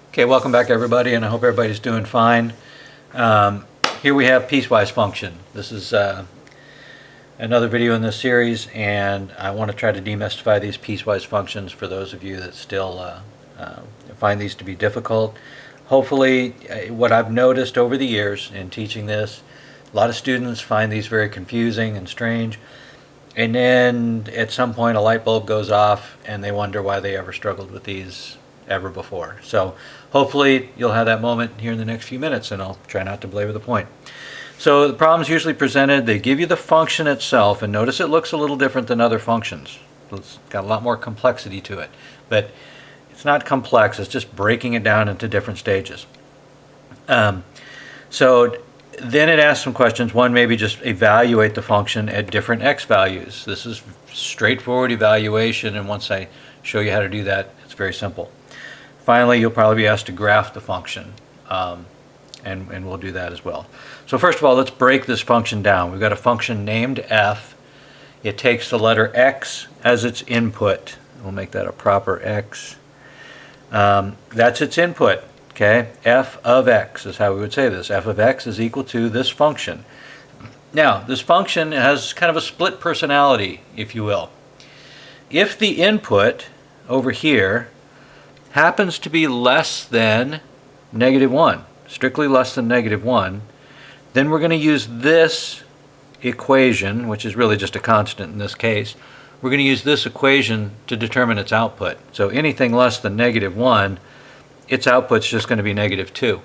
Okay, welcome back everybody, and I hope everybody's doing fine. Here we have Piecewise Function. This is another video in this series, and I want to try to demystify these piecewise functions for those of you that still find these to be difficult. Hopefully, what I've noticed over the years in teaching this, a lot of students find these very confusing and strange, and then at some point a light bulb goes off and they wonder why they ever struggled with these ever before. So hopefully you'll have that moment here in the next few minutes, and I'll try not to belabor the point. So the problem's usually presented, they give you the function itself, and notice it looks a little different than other functions. It's got a lot more complexity to it, but it's not complex, it's just breaking it down into different stages. So then it asks some questions. One, maybe just evaluate the function at different x values. This is straightforward evaluation, and once I show you how to do that, it's very simple. Finally, you'll probably be asked to graph the function, and we'll do that as well. So first of all, let's break this function down. We've got a function named f. It takes the letter x as its input. We'll make that a proper x. That's its input. Okay, f of x is how we would say this. F of x is equal to this function. Now, this function has kind of a split personality, if you will. If the input over here happens to be less than -1, strictly less than -1, then we're going to use this equation, which is really just a constant in this case. We're going to use this equation to determine its output. So anything less than -1, its output's just going to be -2.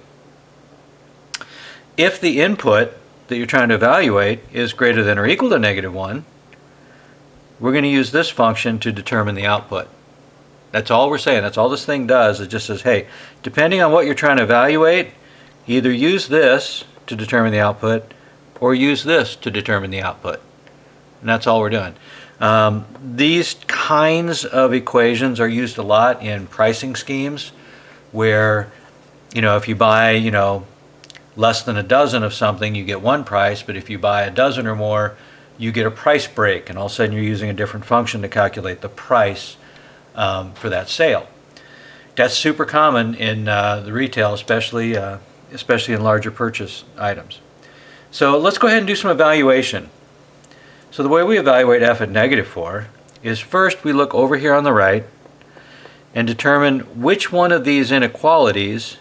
If the input that you're trying to evaluate is greater than or equal to -1, we're going to use this function to determine the output. That's all we're saying. That's all this thing does. It just says, hey, depending on what you're trying to evaluate, either use this to determine the output or use this to determine the output. And that's all we're doing. These kinds of equations are used a lot in pricing schemes where, if you buy, less than a dozen of something, you get one price, but if you buy a dozen or more, you get a price break, and all of a sudden you're using a different function to calculate the price for that sale. That's super common in the retail, especially in larger purchase items. So let's go ahead and do some evaluation. So the way we evaluate f at -4 is first we look over here on the right and determine which one of these inequalities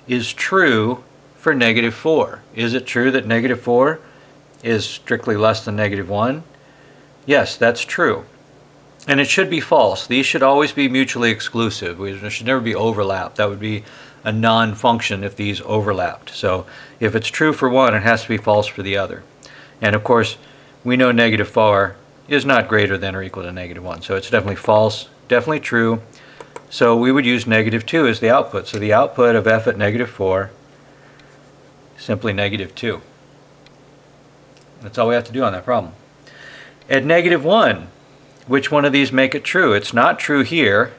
is true for -4. Is it true that -4 is strictly less than -1? Yes, that's true. And it should be false. These should always be mutually exclusive. There should never be overlap. That would be a non-function if these overlapped. So if it's true for one, it has to be false for the other. And of course, we know -4 is not greater than or equal to -1. So it's definitely false, definitely true. So we would use -2 as the output. So the output of f at -4 is simply -2. That's all we have to do on that problem. At -1, which one of these make it true? It's not true here,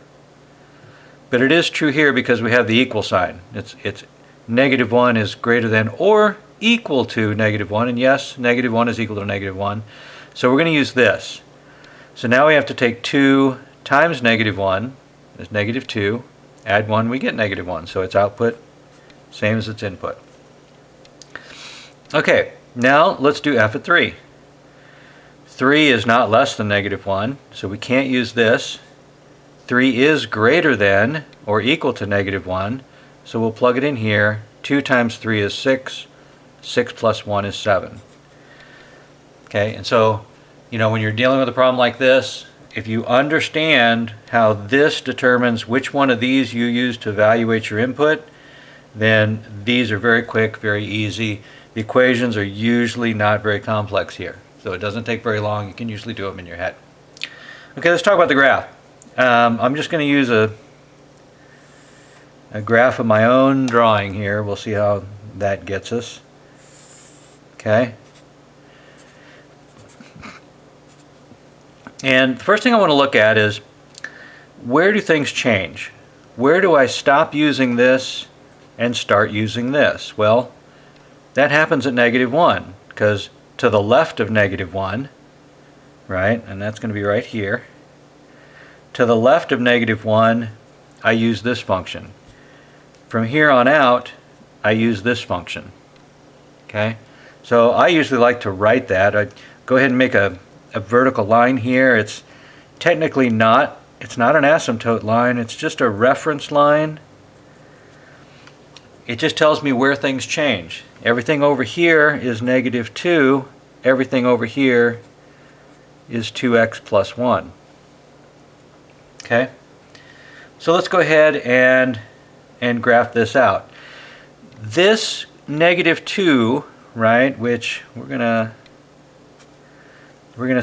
but it is true here because we have the equal sign. It's -1 is greater than or equal to -1, and yes, -1 is equal to -1. So we're going to use this. So now we have to take 2 times -1, is -2, add 1, we get -1. So its output, same as its input. Okay, now let's do f at 3. 3 is not less than -1, so we can't use this. 3 is greater than or equal to -1, so we'll plug it in here. 2 times 3 is 6. 6 plus 1 is 7. Okay, and so, when you're dealing with a problem like this, if you understand how this determines which one of these you use to evaluate your input, then these are very quick, very easy. The equations are usually not very complex here. So it doesn't take very long. You can usually do them in your head. Okay, let's talk about the graph. I'm just going to use a graph of my own drawing here. We'll see how that gets us. Okay. And the first thing I want to look at is, where do things change? Where do I stop using this and start using this? Well, that happens at -1, because to the left of -1, right, and that's going to be right here, to the left of -1, I use this function. from here on out, I use this function. Okay, so I usually like to write that. I go ahead and make a vertical line here. It's technically not, it's not an asymptote line, it's just a reference line. It just tells me where things change. Everything over here is -2, everything over here is 2x plus 1. Okay, so let's go ahead and graph this out. This -2, right, which we're gonna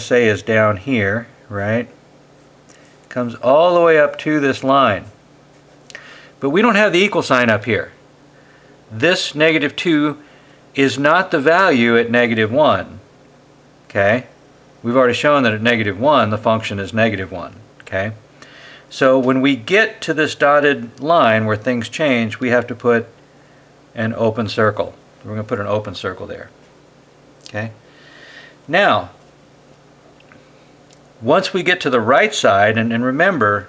say is down here, right, comes all the way up to this line. But we don't have the equal sign up here. This -2 is not the value at -1. Okay, we've already shown that at -1 the function is -1. Okay, so when we get to this dotted line where things change, we have to put an open circle. We're going to put an open circle there. Okay, now once we get to the right side, and remember,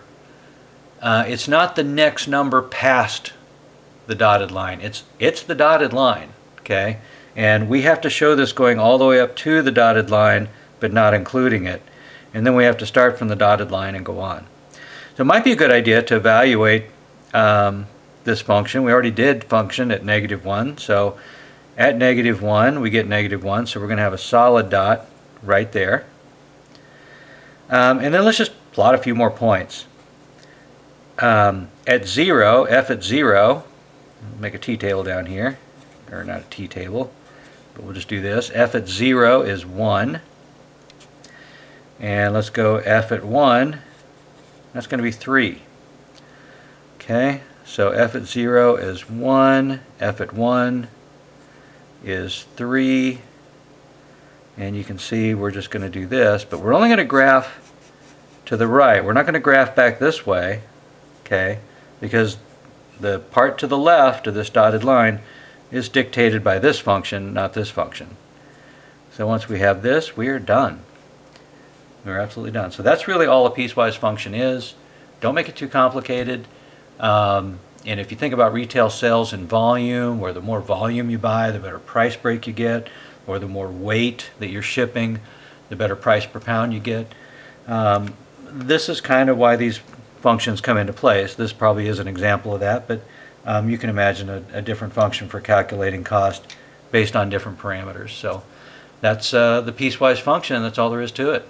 it's not the next number past the dotted line. It's the dotted line, okay? And we have to show this going all the way up to the dotted line, but not including it. And then we have to start from the dotted line and go on. So it might be a good idea to evaluate this function. We already did function at -1, so at -1 we get -1, so we're going to have a solid dot right there. And then let's just plot a few more points. At 0, f at 0, make a t-table down here, or not a t-table, but we'll just do this. F at 0 is 1. And let's go f at 1, that's going to be 3. Okay, so f at 0 is 1, f at 1 is 3, and you can see we're just going to do this, but we're only going to graph to the right. We're not going to graph back this way, okay, because the part to the left of this dotted line is dictated by this function, not this function. So once we have this, we are done. We're absolutely done. So that's really all a piecewise function is. Don't make it too complicated. And if you think about retail sales in volume, where the more volume you buy, the better price break you get, or the more weight that you're shipping, the better price per pound you get. This is kind of why these functions come into place. This probably is an example of that, but you can imagine a different function for calculating cost based on different parameters. So that's the piecewise function. That's all there is to it.